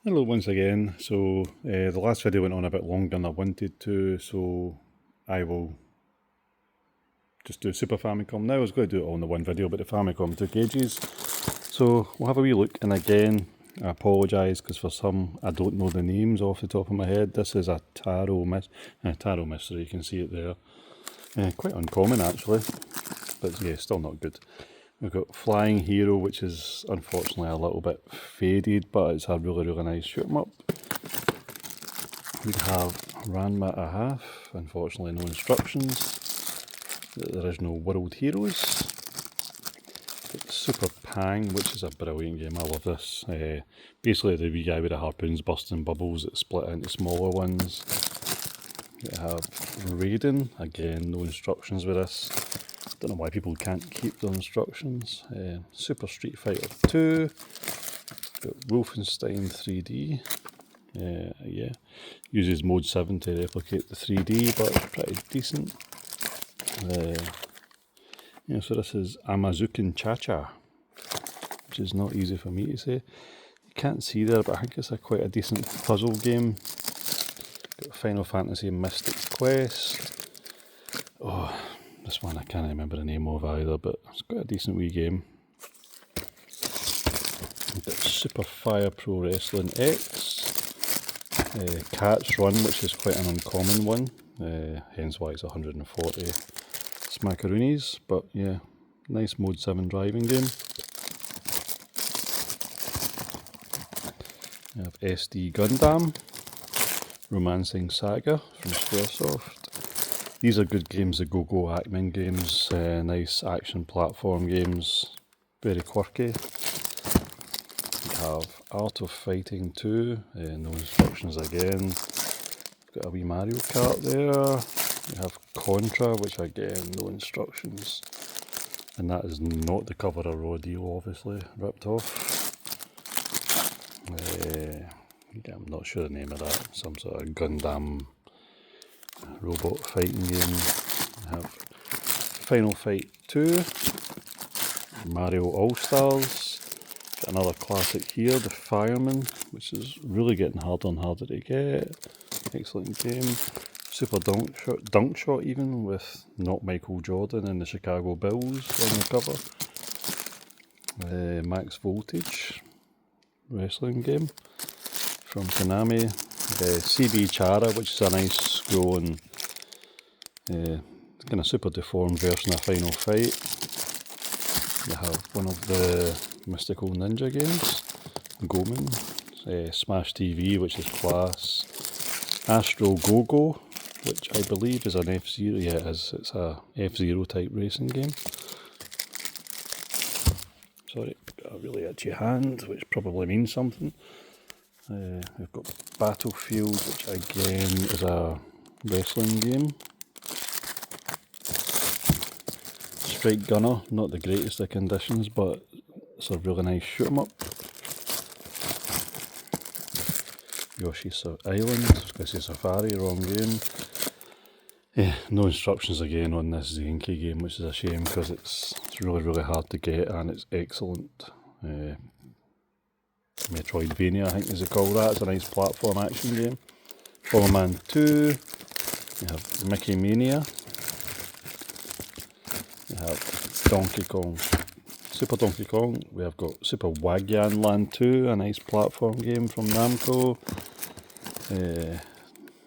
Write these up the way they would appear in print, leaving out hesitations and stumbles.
Hello once again. So the last video went on a bit longer than I wanted to, so I will just do Super Famicom now. I was going to do it all in the one video, but the Famicom took ages. So we'll have a wee look, and again, I apologise because for some I don't know the names off the top of my head. This is a tarot mystery, you can see it there. Quite uncommon actually, but yeah, still not good. We've got Flying Hero, which is unfortunately a little bit faded, but it's a really nice shoot 'em up. We have Ranma a Half, unfortunately no instructions. The original World Heroes. Super Pang, which is a brilliant game, I love this. Basically the wee guy with the harpoons busting bubbles that split into smaller ones. We have Raiden, again no instructions with this. Don't know why people can't keep their instructions. Super Street Fighter 2. Got Wolfenstein 3D. Yeah, uses mode 7 to replicate the 3D, but it's pretty decent. Yeah, so this is Amazuken Cha-Cha, which is not easy for me to say. You can't see there, but I think it's quite a decent puzzle game. Got Final Fantasy Mystic Quest. Oh, this one I can't remember the name of either, but it's quite a decent wee game. We've got Super Fire Pro Wrestling X. Cat's Run, which is quite an uncommon one, hence why it's 140 smackaroonies, but yeah, nice mode 7 driving game. We have SD Gundam, Romancing Saga from Squaresoft. These are good games, the Go-Go Ackman games, nice action platform games, very quirky. We have Art of Fighting 2, no instructions again. We've got a wee Mario Kart there. We have Contra, which again, no instructions. And that is not the cover of Raw Deal, obviously, ripped off. I'm not sure the name of that, some sort of Gundam robot fighting game. We have Final Fight 2, Mario All-Stars, got another classic here, The Fireman, which is really getting harder and harder to get. Excellent game. Super Dunk Shot even, with not Michael Jordan and the Chicago Bulls on the cover. Max Voltage, wrestling game from Konami. CB Chara, which is a nice scrolling, kind of super deformed version of Final Fight. You have one of the mystical ninja games, Goman. Smash TV, which is class. Astro Go-Go, which I believe is an F-Zero. Yeah, it is. It's a F-Zero type racing game. Sorry, got a really itchy hand, which probably means something. We've got Battlefield, which again is a wrestling game. Strike Gunner, not the greatest of conditions, but it's a really nice shoot 'em up. Yoshi Island, I was going to say Safari, wrong game. Yeah, no instructions again on this Zenki game, which is a shame because it's really hard to get and it's excellent. Metroidvania, I think is they call that. It's a nice platform action game. Bomberman 2. We have Mickey Mania. We have Donkey Kong, Super Donkey Kong. We have got Super Wagyan Land 2, a nice platform game from Namco.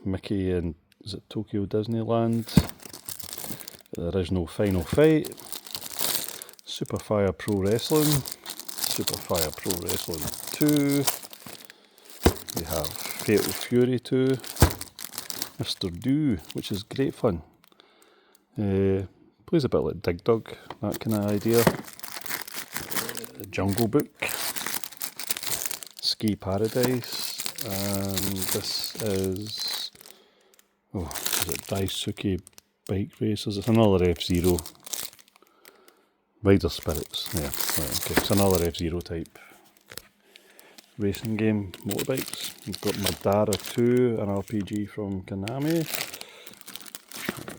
Mickey and is it Tokyo Disneyland. The original Final Fight. Super Fire Pro Wrestling. Super Fire Pro Wrestling 2. We have Fatal Fury 2. Mr. Do, which is great fun. Plays a bit like Dig Dug, that kind of idea. Jungle Book. Ski Paradise. And this is... oh, is it Daisuke Bike Racers? It's another F-Zero. Rider Spirits, yeah, right, okay. It's another F-Zero type racing game, motorbikes. We've got Madara 2, an RPG from Konami.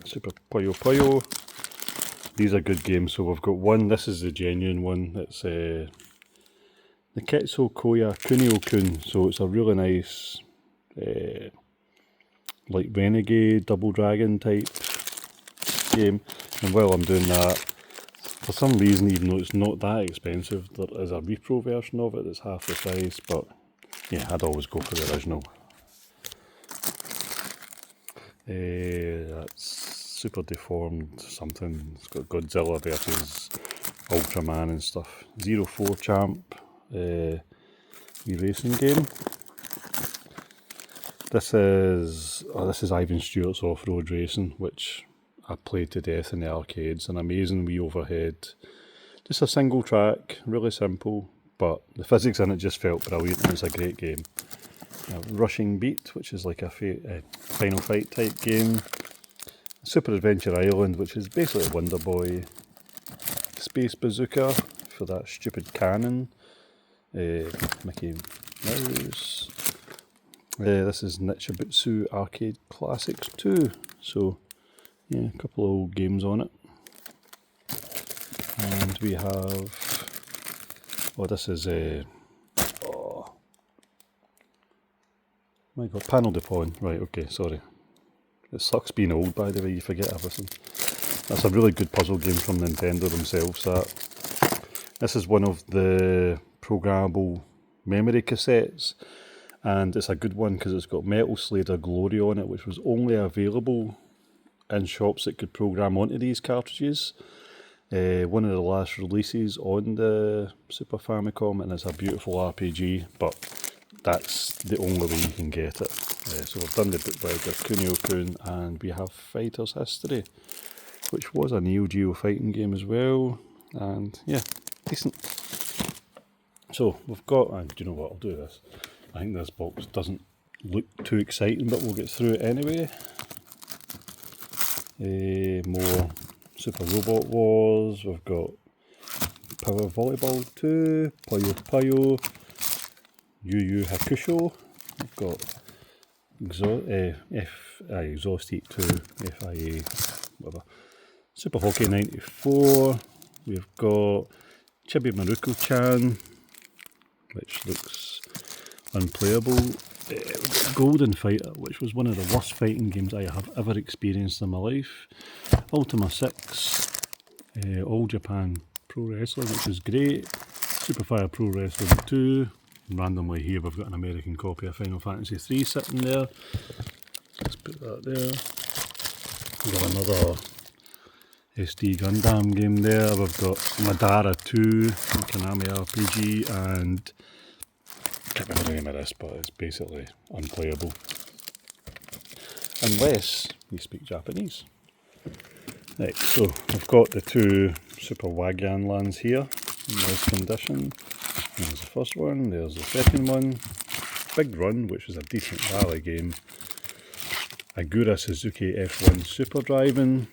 Super Puyo Puyo. These are good games, so we've got one, this is the genuine one, it's the Ketsu Koya Kunio-kun, so it's a really nice, like Renegade, Double Dragon type game. And while I'm doing that, for some reason, even though it's not that expensive, there is a repro version of it that's half the price, but yeah, I'd always go for the original. That's super deformed something. It's got Godzilla versus Ultraman and stuff. 04 Champ, racing game. This is Ivan Stewart's Off-Road Racing, which I played to death in the arcades. An amazing wee overhead. Just a single track, really simple, but the physics in it just felt brilliant and it's a great game. Rushing Beat, which is like a Final Fight type game. Super Adventure Island, which is basically Wonder Boy. Space Bazooka for that stupid cannon. Mickey Mouse. This is Nichibutsu Arcade Classics 2. So, yeah, a couple of old games on it. And we have... Oh, this is... oh my god, Panel de Pon. Right, okay, sorry. It sucks being old, by the way, you forget everything. That's a really good puzzle game from Nintendo themselves, that. This is one of the programmable memory cassettes. And it's a good one because it's got Metal Slader Glory on it, which was only available in shops that could program onto these cartridges. One of the last releases on the Super Famicom, and it's a beautiful RPG, but that's the only way you can get it. So we've done the bootlegger Kunio-kun, and we have Fighter's History, which was a Neo Geo fighting game as well, and yeah, decent. So we've got, and do you know what, I'll do this. I think this box doesn't look too exciting, but we'll get through it anyway. More Super Robot Wars, we've got Power Volleyball 2, Puyo Puyo, Yu Yu Hakusho, we've got Exhaust Heat 2, FIA, whatever. Super Hockey 94, we've got Chibi Maruko-chan, which looks unplayable. Golden Fighter, which was one of the worst fighting games I have ever experienced in my life. Ultima 6, All Japan Pro Wrestling, which is great. Superfire Pro Wrestling 2. Randomly here we've got an American copy of Final Fantasy 3 sitting there. Let's put that there. We've got another SD Gundam game there. We've got Madara 2, Konami RPG, and I can't remember the name of this, but it's basically unplayable. Unless you speak Japanese. Right, so we've got the two Super Wagyan lands here in nice condition. There's the first one, there's the second one. Big Run, which is a decent rally game. Agura Suzuki F1 Super Driving.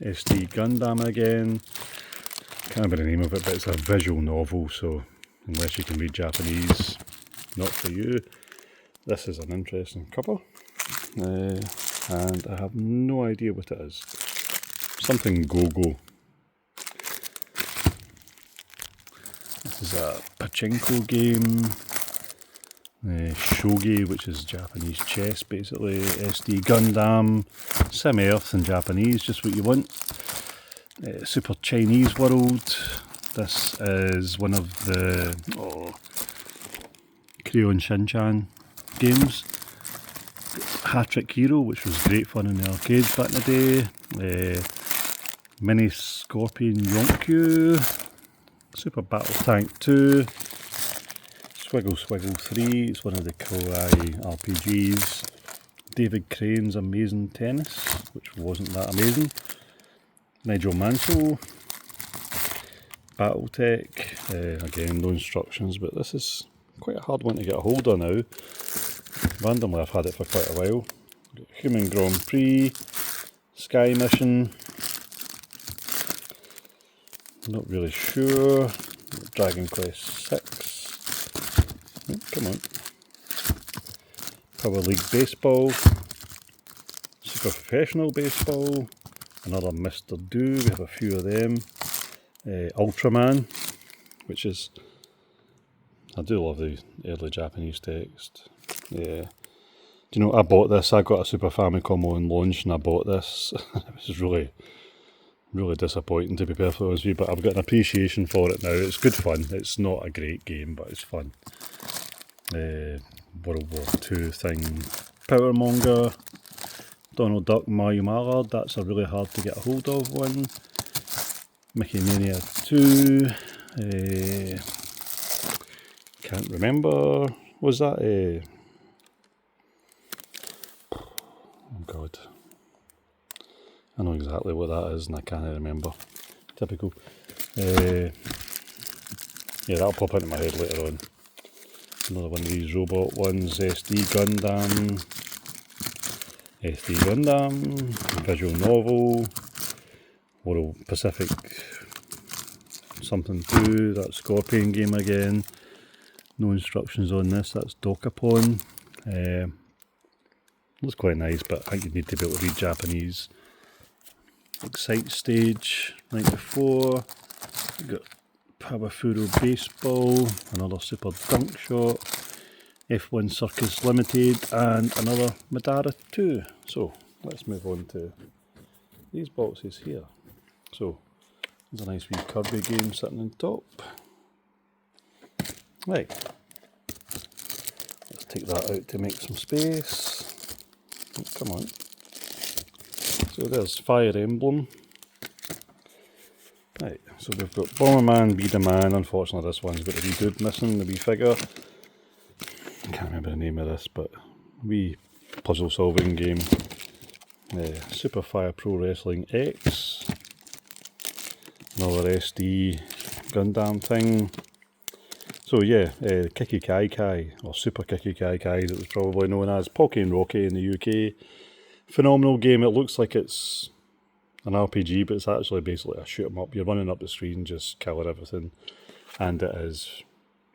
SD Gundam again. Can't remember the name of it, but it's a visual novel, so unless you can read Japanese, not for you. This is an interesting cover, and I have no idea what it is. Something go-go. This is a pachinko game. Shogi, which is Japanese chess basically. SD Gundam. Sim Earth in Japanese, just what you want. Super Chinese World. This is one of the Crayon Shin-chan games. Hat-Trick Hero, which was great fun in the arcades back in the day. Mini Scorpion Yonkyu. Super Battle Tank 2. Swiggle Swiggle 3, it's one of the Kawaii RPGs. David Crane's Amazing Tennis, which wasn't that amazing. Nigel Mansell. Battletech, again no instructions, but this is quite a hard one to get a hold of now. Randomly I've had it for quite a while. Human Grand Prix, Sky Mission, not really sure. Dragon Quest 6, oh, come on. Power League Baseball, Super Professional Baseball, another Mr. Do, we have a few of them. Ultraman, which is I do love the early Japanese text. Yeah. Do you know, I bought this, I got a Super Famicom on launch and I bought this. It was really disappointing, to be perfectly honest with you, but I've got an appreciation for it now. It's good fun. It's not a great game, but it's fun. World War II thing. Powermonger. Donald Duck, Mario Mallard. That's a really hard to get a hold of one. Mickey Mania 2. Can't remember. Was that a... Oh god. I know exactly what that is and I can't remember. Typical. Yeah, that'll pop into my head later on. Another one of these robot ones. SD Gundam. Visual novel. World Pacific something 2. That Scorpion game again. No instructions on this. That's Dokapon. Looks quite nice, but I think you need to be able to read Japanese. Excite Stage 94. We've got Pawafuro Baseball, another Super Dunk Shot, F1 Circus Limited, and another Madara 2. So let's move on to these boxes here. So there's a nice wee Kirby game sitting on top. Right, let's take that out to make some space. Oh, come on. So there's Fire Emblem. Right, so we've got Bomberman, Beat-a-Man. Unfortunately this one's got a wee dude missing, the wee figure. I can't remember the name of this, but wee puzzle solving game. Super Fire Pro Wrestling X. Another SD Gundam thing. So yeah, Kiki Kai Kai, or Super Kiki Kai Kai as it was probably known as. Pocky and Rocky in the UK. Phenomenal game. It looks like it's an RPG, but it's actually basically a shoot 'em up. You're running up the screen, just killing everything, and it is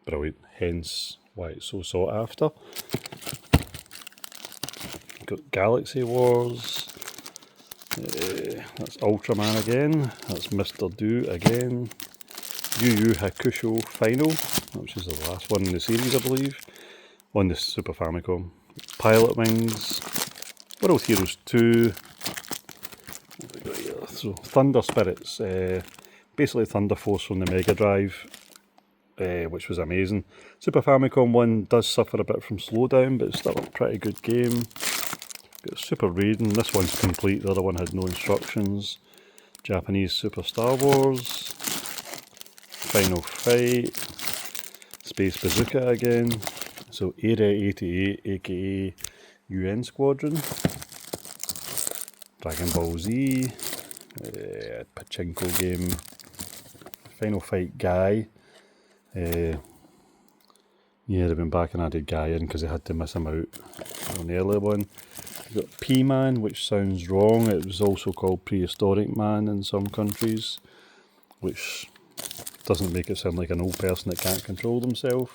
brilliant. Hence why it's so sought after. Got Galaxy Wars. That's Ultraman again. That's Mr. Do again. Yu Yu Hakusho Final, which is the last one in the series, I believe, on the Super Famicom. Pilot Wings. World Heroes 2. So Thunder Spirits, basically Thunder Force from the Mega Drive, which was amazing. Super Famicom one does suffer a bit from slowdown, but it's still a pretty good game. Got Super Raiden, this one's complete, the other one had no instructions. Japanese Super Star Wars. Final Fight. Space Bazooka again. So Area 88, aka UN Squadron. Dragon Ball Z. Pachinko game. Final Fight Guy. Yeah, they've been back and added Guy in because they had to miss him out on the earlier one. We've got P-Man, which sounds wrong. It was also called Prehistoric Man in some countries, which doesn't make it sound like an old person that can't control themselves.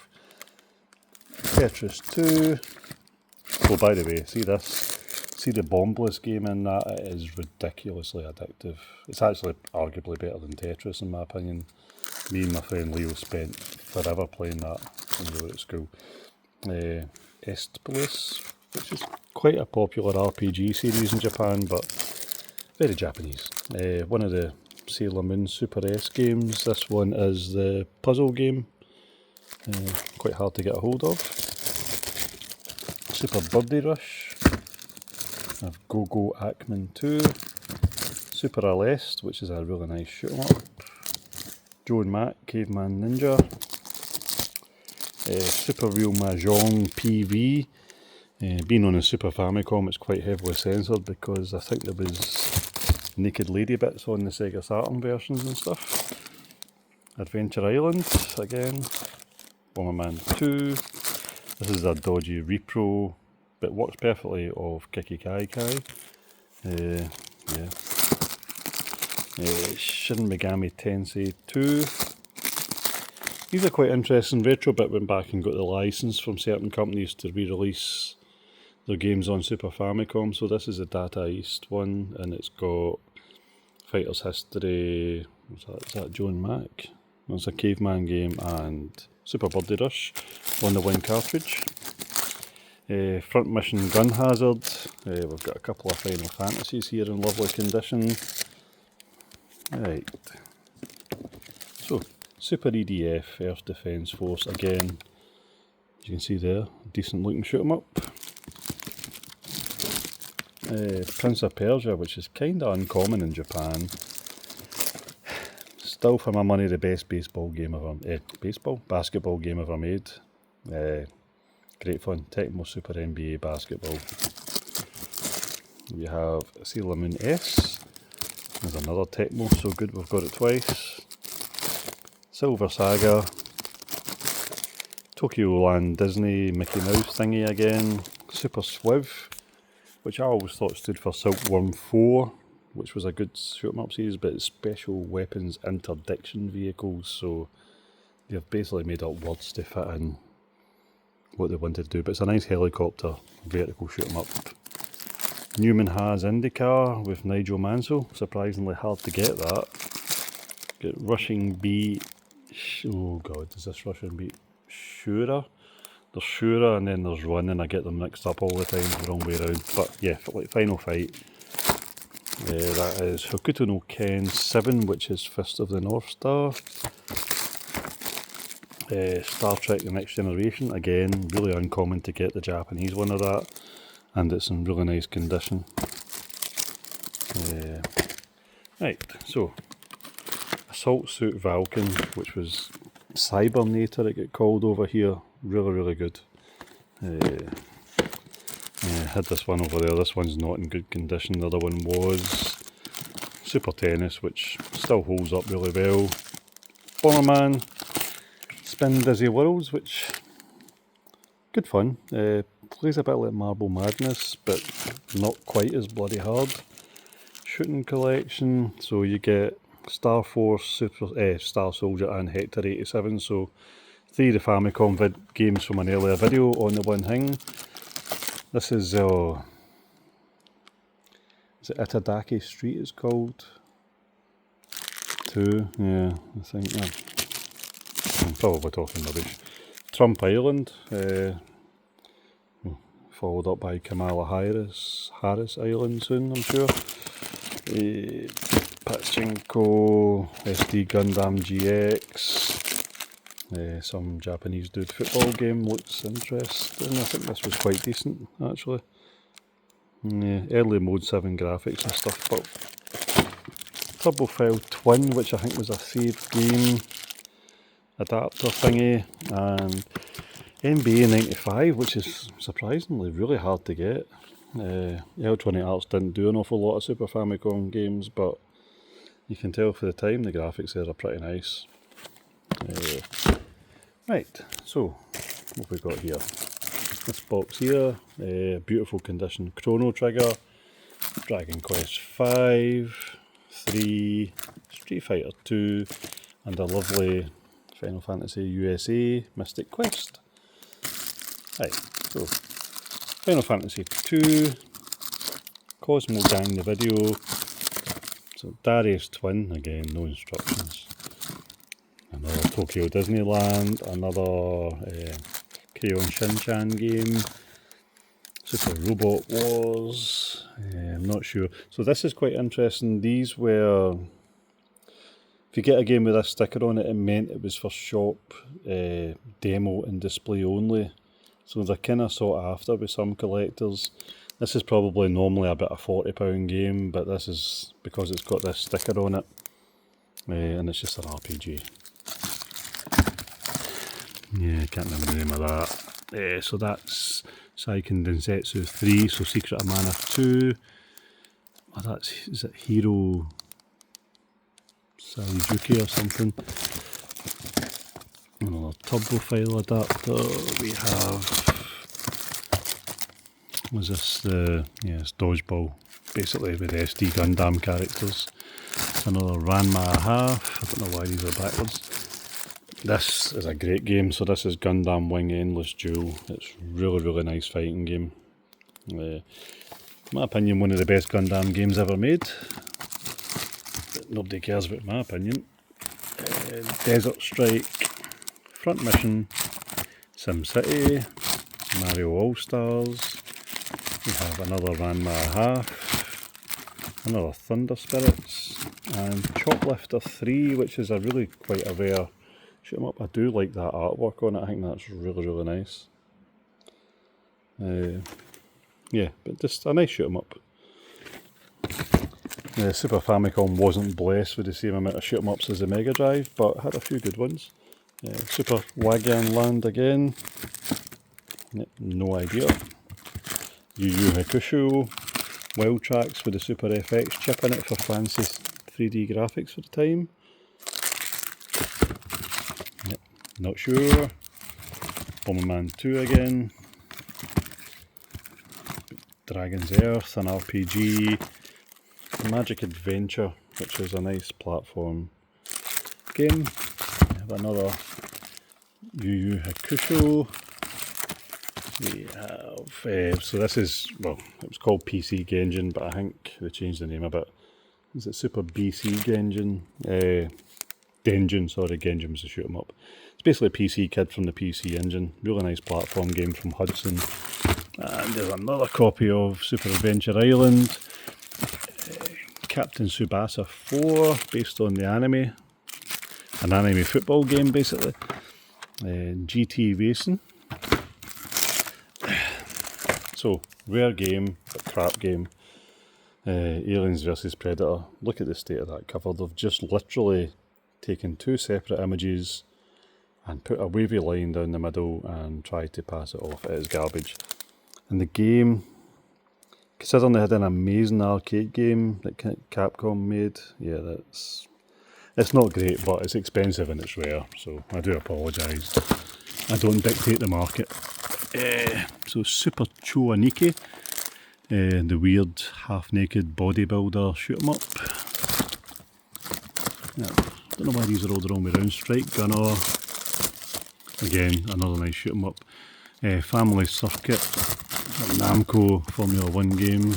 Tetris 2. Oh, by the way, see this? See the Bombless game in that? It is ridiculously addictive. It's actually arguably better than Tetris in my opinion. Me and my friend Leo spent forever playing that when we were at school. Estpolis, which is quite a popular RPG series in Japan, but very Japanese. One of the Sailor Moon Super S games. This one is the puzzle game. Quite hard to get a hold of. Super Birdie Rush. I have Go-Go Ackman 2. Super Aleste, which is a really nice shoot 'em up. Joe and Mac, Caveman Ninja. Super Real Mahjong PV. Being on a Super Famicom, it's quite heavily censored because I think there was naked lady bits on the Sega Saturn versions and stuff. Adventure Island, again. Bomberman 2. This is a dodgy repro, but works perfectly of Kiki Kai Kai. Yeah. Shin Megami Tensei 2. These are quite interesting. Retrobit went back and got the license from certain companies to re-release their games on Super Famicom. So this is a Data East one, and it's got Fighter's History. Is that Joe and Mac? It's a Caveman game and Super Birdie Rush on the Wing cartridge. Front mission Gun Hazard. We've got a couple of Final Fantasies here in lovely condition. Right. So, Super EDF, Earth Defence Force, again, as you can see there, decent looking shoot 'em up. Prince of Persia, which is kind of uncommon in Japan. Still for my money the best basketball game ever made. Great fun. Tecmo Super NBA Basketball. We have Sailor Moon S. There's another Tecmo, so good we've got it twice. Silver Saga. Tokyo Land Disney Mickey Mouse thingy again. Super Swiv, which I always thought stood for Silkworm 4, which was a good shoot 'em up series, but it's Special Weapons Interdiction Vehicles, so they've basically made up words to fit in what they wanted to do, but it's a nice helicopter vertical shoot 'em up. Newman has IndyCar with Nigel Mansell, surprisingly hard to get that. Get Rushing Beat, oh god, is this Rushing Beat? Shura? There's Shura and then there's Run, and I get them mixed up all the time, the wrong way around, but yeah, like Final Fight. That is Hokuto no Ken 7, which is Fist of the North Star. Star Trek The Next Generation, again, really uncommon to get the Japanese one of that, and it's in really nice condition. Right, so Assault Suit Valken, which was Cybernator it got called over here, really good. Had this one over there, this one's not in good condition, the other one was. Super Tennis, which still holds up really well. Bomberman, Spin Dizzy Worlds, which, good fun, plays a bit like Marble Madness, but not quite as bloody hard. Shooting Collection, so you get Star Force, Star Soldier and Hector 87, so 3 of the Famicom games from an earlier video on the one thing. This is, is it Itadaki Street it's called? 2, yeah, I think, I'm probably talking rubbish. Trump Island, followed up by Kamala Harris Island soon, I'm sure. Pachinko, SD Gundam GX, some Japanese dude football game looks interesting. I think this was quite decent actually. Yeah, early Mode 7 graphics and stuff, but Turbophile Twin, which I think was a saved game adapter thingy, and NBA 95, which is surprisingly really hard to get. Electronic Arts didn't do an awful lot of Super Famicom games, but you can tell for the time the graphics there are pretty nice. Right, so what have we got here? This box here, beautiful condition Chrono Trigger, Dragon Quest 5, 3, Street Fighter 2, and a lovely Final Fantasy USA Mystic Quest. Right, so Final Fantasy 2, Cosmo Gang the video, so Darius Twin, again no instructions, another Tokyo Disneyland, another Crayon Shin-chan game, Super Robot Wars, I'm not sure. So this is quite interesting. These were, if you get a game with a sticker on it, it meant it was for shop, demo and display only. So they're kind of sought after with some collectors. This is probably normally about a £40 game, but this is because it's got this sticker on it, and it's just an RPG. Yeah, I can't remember the name of that. So that's Seiken Densetsu 3, so Secret of Mana 2. Oh, is it Hero Saijuki or something? Another Turbophile adapter. We have, was this it's Dodgeball, basically with SD Gundam characters. Another Ranma half, I don't know why these are backwards. This is a great game, so this is Gundam Wing Endless Duel. It's really nice fighting game. In my opinion, one of the best Gundam games ever made. But nobody cares about my opinion. Desert Strike Front Mission, SimCity, Mario All-Stars, we have another Ranma a Half, another Thunder Spirits, and Choplifter 3, which is a really quite a rare shoot 'em up. I do like that artwork on it, I think that's really, really nice. Yeah, but just a nice shoot 'em up. The Super Famicom wasn't blessed with the same amount of shoot 'em ups as the Mega Drive, but had a few good ones. Super Wagyan Land again. No idea. Yu Yu Hakusho. Wild Tracks with the Super FX chip in it for fancy 3D graphics for the time. Not sure. Bomberman 2 again. Dragon's Earth, an RPG. Magic Adventure, which is a nice platform game. We have another Yu Yu Hakusho. We have, so this is, well, it was called PC Genjin, but I think they changed the name a bit. Is it Super BC Genjin? Denjin, sorry, Genjin was a shoot 'em up. It's basically a PC kid from the PC Engine. Really nice platform game from Hudson. And there's another copy of Super Adventure Island. Captain Tsubasa 4, based on the anime. An anime football game, basically. GT Racing. So, rare game, but crap game. Aliens vs Predator. Look at the state of that cover. They've just literally taken two separate images and put a wavy line down the middle and tried to pass it off. It is garbage. And the game, considering they had an amazing arcade game that Capcom made, yeah, it's not great, but it's expensive and it's rare, so I do apologise. I don't dictate the market. So Super Choanike, the weird half-naked bodybuilder shoot 'em up. Yeah, don't know why these are all the wrong way around. Strike Gunner, again another nice shoot 'em up. Family Circuit, Namco Formula 1 game.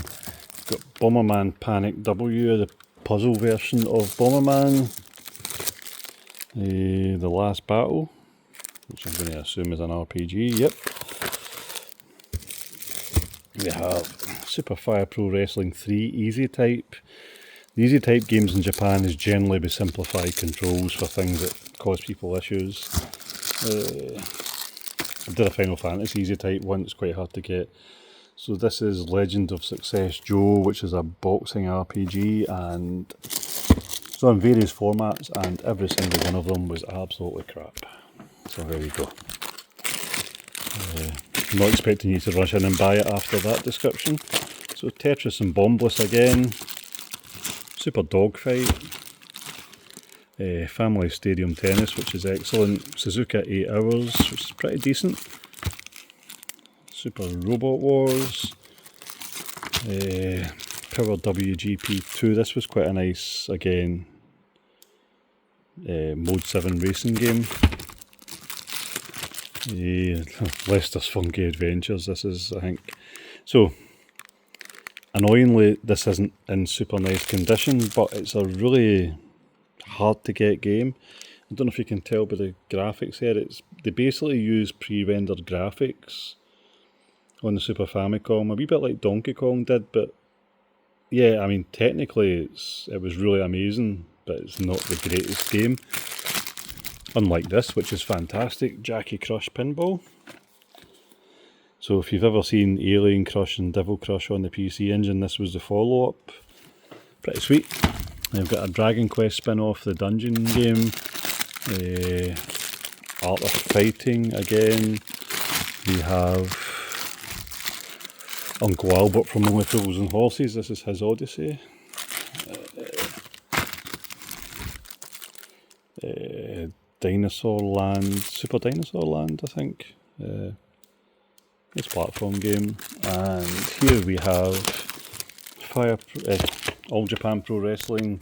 Got Bomberman Panic W, the puzzle version of Bomberman. The Last Battle, which I'm going to assume is an RPG, yep. We have Super Fire Pro Wrestling 3 Easy Type. The Easy Type games in Japan is generally with simplified controls for things that cause people issues. I did a Final Fantasy Easy Type one, it's quite hard to get. So this is Legend of Success Joe, which is a boxing RPG, and it's on various formats, and every single one of them was absolutely crap. So there you go. I'm not expecting you to rush in and buy it after that description. So Tetris and Bombless again. Super Dogfight. Family Stadium Tennis, which is excellent. Suzuka 8 Hours, which is pretty decent. Super Robot Wars. Power WGP 2, this was quite a nice, again, Mode 7 racing game. Lester's Funky Adventures, this is, I think. So, annoyingly, this isn't in super nice condition, but it's a really hard to get game. I don't know if you can tell by the graphics here, they basically use pre-rendered graphics on the Super Famicom, a wee bit like Donkey Kong did, but yeah, I mean, technically it was really amazing, but it's not the greatest game. Unlike this, which is fantastic, Jackie Crush Pinball. So if you've ever seen Alien Crush and Devil Crush on the PC Engine, this was the follow-up. Pretty sweet. They've got a Dragon Quest spin-off, the Dungeon game. Art of Fighting again. We have Uncle Albert from Only Fools and Horses, this is his Odyssey. Dinosaur Land, Super Dinosaur Land, I think. It's a platform game. And here we have All Japan Pro Wrestling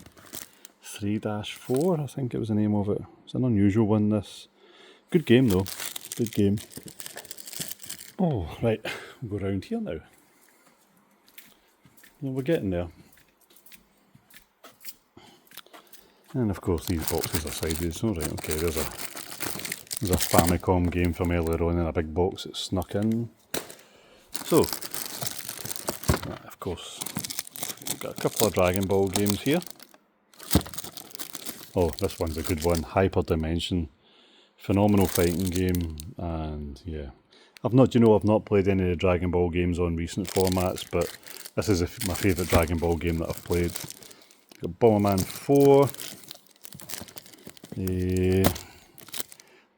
3-4, I think it was the name of it. It's an unusual one, this. Good game though, good game. Oh, right, we'll go round here now. Well, we're getting there. And of course these boxes are sideways. Alright, okay, there's There's a Famicom game from earlier on in a big box that snuck in. So, of course, we've got a couple of Dragon Ball games here. Oh, this one's a good one, Hyper Dimension. Phenomenal fighting game, and yeah. I've not played any of the Dragon Ball games on recent formats, but this is my favourite Dragon Ball game that I've played. Got Bomberman 4.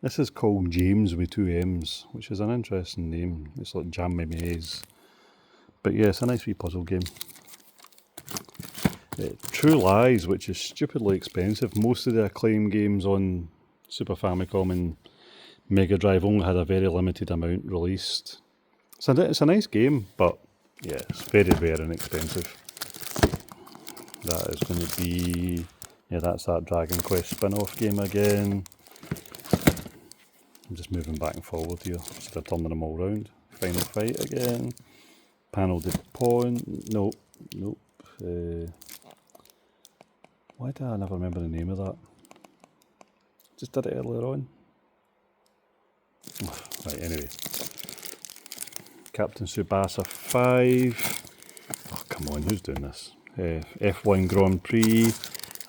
This is called James with 2 M's, which is an interesting name. It's like Jam Maze. But yeah, it's a nice wee puzzle game. True Lies, which is stupidly expensive. Most of the Acclaim games on Super Famicom and Mega Drive only had a very limited amount released. It's a nice game, but yeah, it's very, very inexpensive. That is going to be... yeah, that's that Dragon Quest spin-off game again. I'm just moving back and forward here, instead of turning them all round. Final Fight again. Panel de Pon. Nope. Why do I never remember the name of that? Just did it earlier on. Right, anyway. Captain Tsubasa 5. Oh, come on, who's doing this? F1 Grand Prix.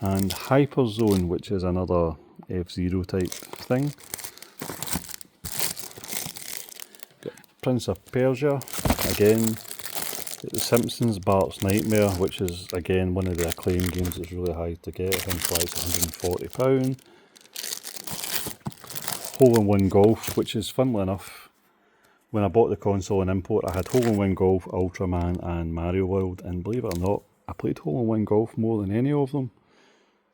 And Hyperzone, which is another F-Zero type thing. Got Prince of Persia, again. The Simpsons Bart's Nightmare, which is again one of the Acclaim games that's really hard to get. I think it's £140. Hole-in-One Golf, which is funnily enough, when I bought the console in import, I had Hole-in-One Golf, Ultraman and Mario World, and believe it or not, I played Hole-in-One Golf more than any of them.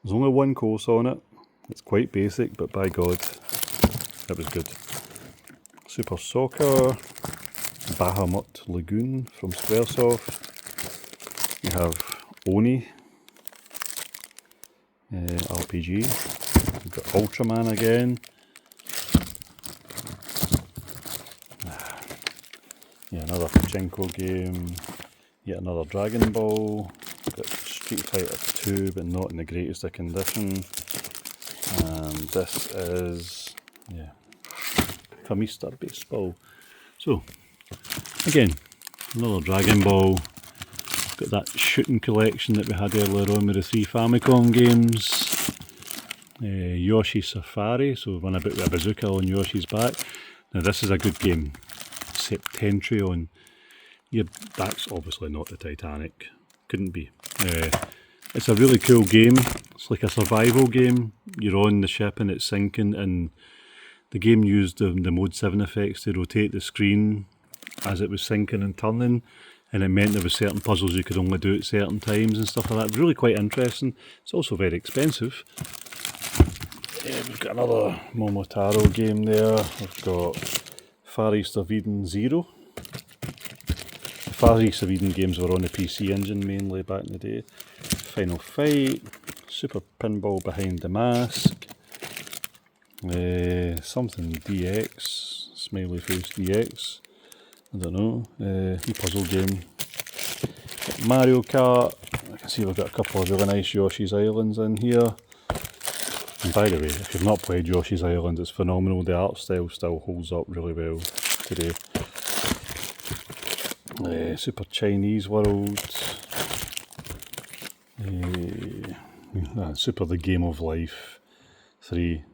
There's only one course on it. It's quite basic, but by God, it was good. Super Soccer, Bahamut Lagoon from Squaresoft. We have Oni RPG. We've got Ultraman again. Yeah, another Pachinko game. Yet another Dragon Ball. We've got Street Fighter 2, but not in the greatest of condition. And this is, yeah, Famista Baseball. So, again, another Dragon Ball. Got that shooting collection that we had earlier on with the 3 Famicom games. Yoshi Safari, so run about with a bazooka on Yoshi's back. Now this is a good game. Septentrion. Yeah, that's obviously not the Titanic. Couldn't be. It's a really cool game. It's like a survival game. You're on the ship and it's sinking, and the game used the Mode 7 effects to rotate the screen as it was sinking and turning, and it meant there were certain puzzles you could only do at certain times and stuff like that. It was really quite interesting. It's also very expensive. We've got another Momotaro game there. We've got Far East of Eden 0. The Far East of Eden games were on the PC engine mainly back in the day. Final Fight, Super Pinball Behind the Mask, something DX, Smiley Face DX, I don't know, puzzle game. Mario Kart, I can see we've got a couple of really nice Yoshi's Islands in here. And by the way, if you've not played Yoshi's Island, it's phenomenal. The art style still holds up really well today. Super Chinese World. Super The Game of Life 3,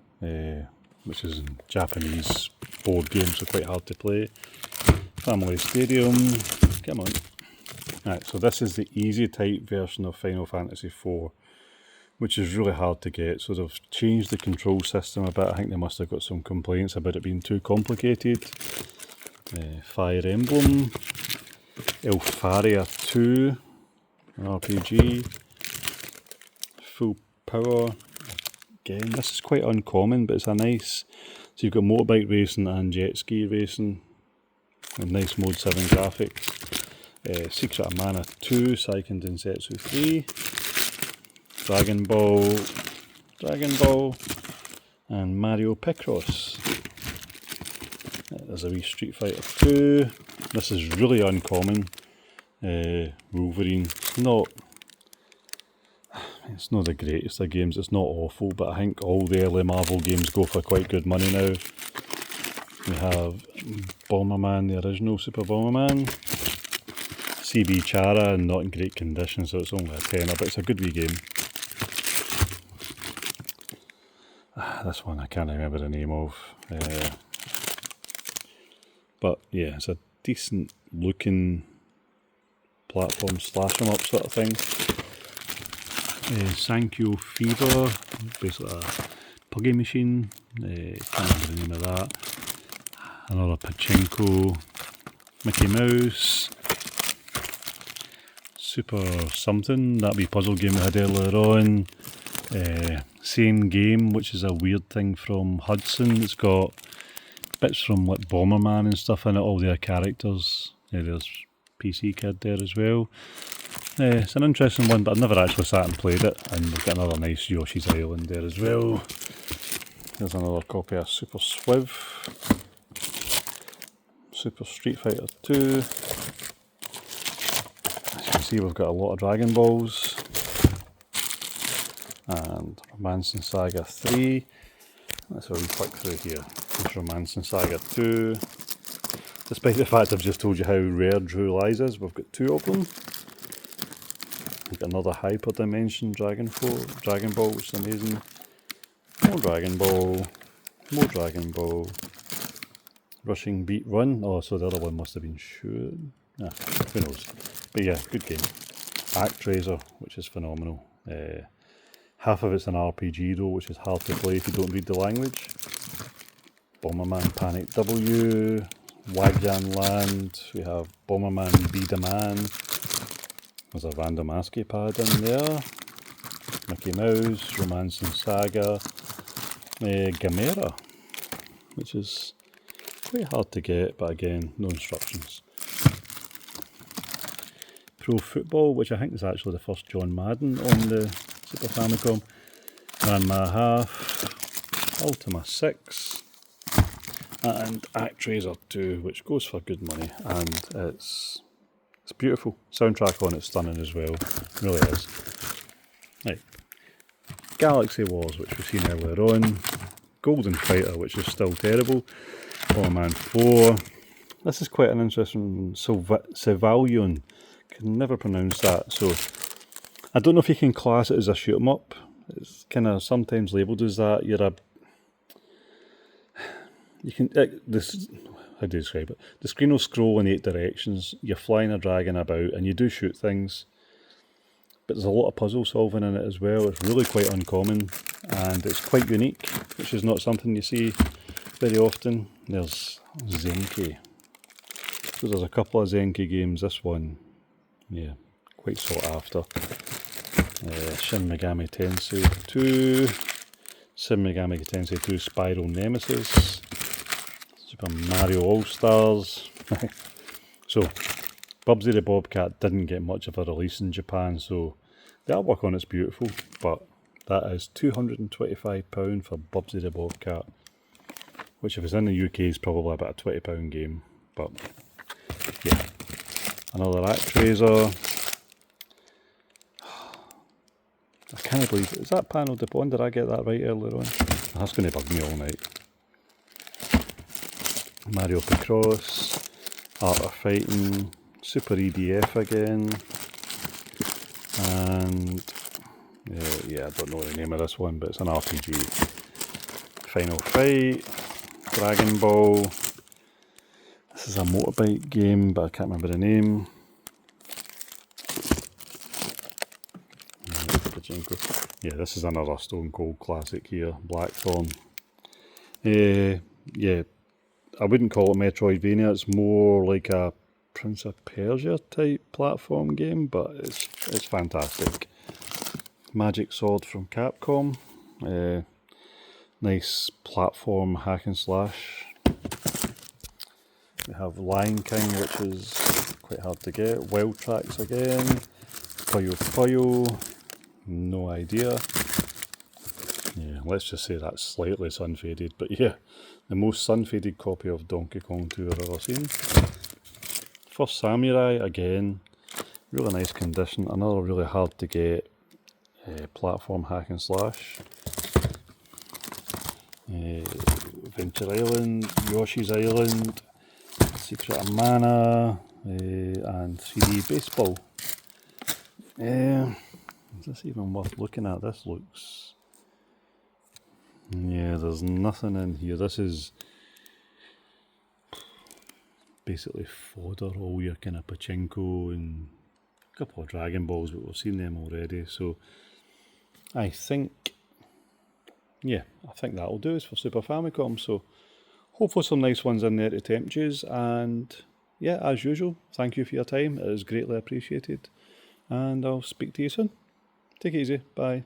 which is in Japanese board game, so quite hard to play. Family Stadium. Come on. Right, so this is the easy type version of Final Fantasy IV, which is really hard to get. So they've changed the control system a bit. I think they must have got some complaints about it being too complicated. Fire Emblem, Elfaria 2, an RPG, Full Power. Again, this is quite uncommon, but it's a nice. So you've got motorbike racing and jet ski racing, and nice Mode 7 graphics. Secret of Mana 2, Seiken Densetsu 3. Dragon Ball, and Mario Picross. There's a wee Street Fighter 2. This is really uncommon. Wolverine. It's not the greatest of games, it's not awful, but I think all the early Marvel games go for quite good money now. We have Bomberman, the original Super Bomberman. CB Chara, not in great condition, so it's only a tenner, but it's a good wee game. This one I can't remember the name of. But yeah, it's a decent looking platform slash 'em up sort of thing. Sankyo Fever, basically a puggy machine. Can't remember the name of that. Another Pachinko, Mickey Mouse, Super something, that wee puzzle game we had earlier on. Same Game, which is a weird thing from Hudson. It's got bits from like Bomberman and stuff in it, all their characters. There's PC Kid there as well. It's an interesting one, but I've never actually sat and played it. And we've got another nice Yoshi's Island there as well. There's another copy of Super Swiv, Super Street Fighter 2. As you can see, we've got a lot of Dragon Balls. And Romancing Saga 3. Let's have a wee click through here. There's Romancing Saga 2. Despite the fact I've just told you how rare True Lies is, we've got 2 of them. We've got another Hyper Dimension Dragon Ball, which is amazing. More Dragon Ball. More Dragon Ball. Rushing Beat Run. Oh, so the other one must have been Shoot. Nah, who knows. But yeah, good game. ActRaiser, which is phenomenal. Half of it's an RPG though, which is hard to play if you don't read the language. Bomberman Panic W, Wagyan Land, we have Bomberman Be the Man. There's a random ASCII pad in there. Mickey Mouse, Romancing Saga, Gamera, which is quite hard to get, but again, no instructions. Pro Football, which I think is actually the first John Madden on the Super Famicom. Ranma Half, Ultima 6, and ActRaiser 2, which goes for good money, and it's beautiful. Soundtrack on it's stunning as well, it really is. Right. Galaxy Wars, which we've seen earlier on. Golden Fighter, which is still terrible. Bomberman 4. This is quite an interesting Sevalion. Can never pronounce that, so I don't know if you can class it as a shoot 'em up. It's kind of sometimes labelled as that. How do you describe it? The screen will scroll in 8 directions. You're flying a dragon about, and you do shoot things. But there's a lot of puzzle solving in it as well. It's really quite uncommon, and it's quite unique, which is not something you see very often. There's Zenki. So there's a couple of Zenki games. This one, yeah, quite sought after. Shin Megami Tensei 2, Shin Megami Tensei 2 Spiral Nemesis, Super Mario All-Stars. So, Bubsy the Bobcat didn't get much of a release in Japan, so the artwork on it's beautiful, but that is £225 for Bubsy the Bobcat, which if it's in the UK is probably about a £20 game, but yeah. Another ActRaiser. I can't believe it. Is that Panel de Pon? Did I get that right earlier on? That's going to bug me all night. Mario Picross, Art of Fighting, Super EDF again, and yeah, I don't know the name of this one, but it's an RPG. Final Fight, Dragon Ball. This is a motorbike game, but I can't remember the name. Yeah, this is another Stone Cold classic here, Blackthorn. Yeah, I wouldn't call it Metroidvania, it's more like a Prince of Persia type platform game, but it's fantastic. Magic Sword from Capcom. Nice platform hack and slash. We have Lion King, which is quite hard to get. Wild Tracks again. Puyo Puyo. No idea. Yeah, let's just say that's slightly sun-faded, but yeah, the most sun-faded copy of Donkey Kong 2 I've ever seen. First Samurai, again, really nice condition, another really hard to get platform hack and slash, Venture Island, Yoshi's Island, Secret of Mana, and 3D Baseball. Is this even worth looking at? This looks... yeah, there's nothing in here. This is basically fodder, all your kind of pachinko and a couple of Dragon Balls, but we've seen them already. So I think, yeah, I think that'll do us for Super Famicom. So hopefully some nice ones in there to tempt yous. And yeah, as usual, thank you for your time. It is greatly appreciated. And I'll speak to you soon. Take it easy. Bye.